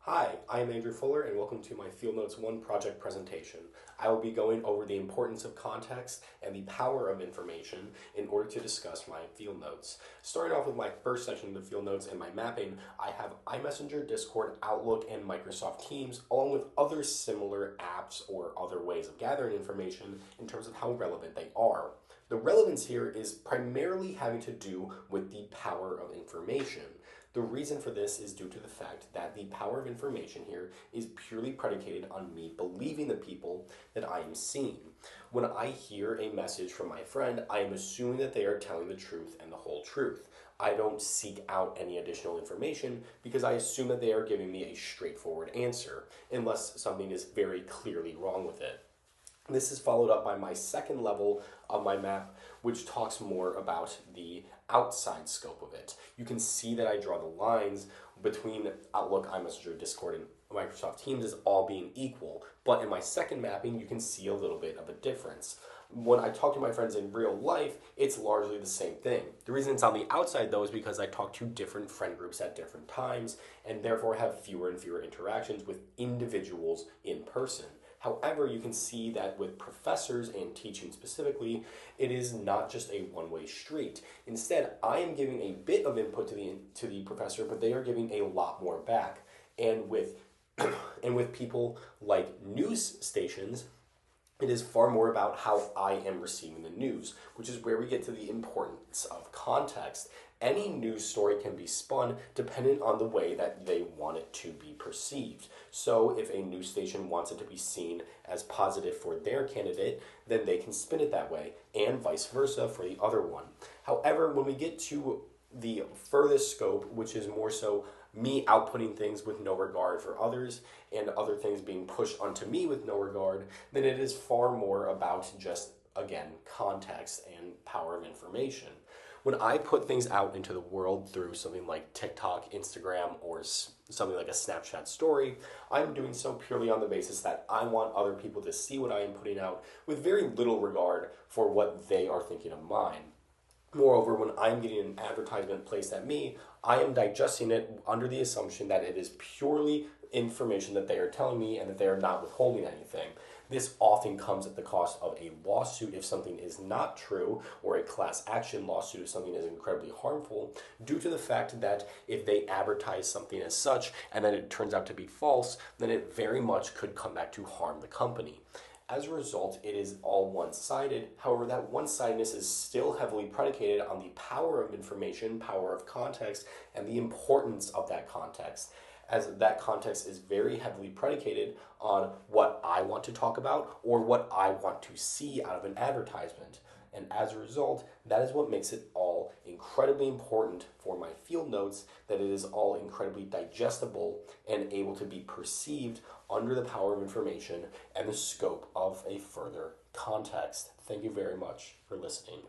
Hi, I am Andrew Fuller and welcome to my Fieldnotes 1 project presentation. I will be going over the importance of context and the power of information in order to discuss my field notes. Starting off with my first section of the field notes and my mapping, I have iMessenger, Discord, Outlook, and Microsoft Teams, along with other similar apps or other ways of gathering information in terms of how relevant they are. The relevance here is primarily having to do with the power of information. The reason for this is due to the fact that the power of information here is purely predicated on me believing the people that I am seeing. When I hear a message from my friend, I am assuming that they are telling the truth and the whole truth. I don't seek out any additional information because I assume that they are giving me a straightforward answer, unless something is very clearly wrong with it. This is followed up by my second level of my map, which talks more about the outside scope of it. You can see that I draw the lines between Outlook, iMessenger, Discord, and Microsoft Teams as all being equal. But in my second mapping, you can see a little bit of a difference. When I talk to my friends in real life, it's largely the same thing. The reason it's on the outside, though, is because I talk to different friend groups at different times, and therefore have fewer and fewer interactions with individuals in person. However, you can see that with professors and teaching specifically, it is not just a one-way street. Instead, I am giving a bit of input to the professor, but they are giving a lot more back. And with people like news stations, it is far more about how I am receiving the news, which is where we get to the importance of context. Any news story can be spun dependent on the way that they want it to be perceived. So if a news station wants it to be seen as positive for their candidate, then they can spin it that way, and vice versa for the other one. However, when we get to the furthest scope, which is more so me outputting things with no regard for others and other things being pushed onto me with no regard, then it is far more about just, again, context and power of information. When I put things out into the world through something like TikTok, Instagram, or something like a Snapchat story, I'm doing so purely on the basis that I want other people to see what I am putting out with very little regard for what they are thinking of mine. Moreover, when I'm getting an advertisement placed at me, I am digesting it under the assumption that it is purely information that they are telling me and that they are not withholding anything. This often comes at the cost of a lawsuit if something is not true, or a class action lawsuit if something is incredibly harmful, due to the fact that if they advertise something as such and then it turns out to be false, then it very much could come back to harm the company. As a result, it is all one-sided. However, that one-sidedness is still heavily predicated on the power of information, power of context, and the importance of that context, as that context is very heavily predicated on what I want to talk about or what I want to see out of an advertisement. And as a result, that is what makes it all incredibly important for my field notes, that it is all incredibly digestible and able to be perceived under the power of information and the scope of a further context. Thank you very much for listening.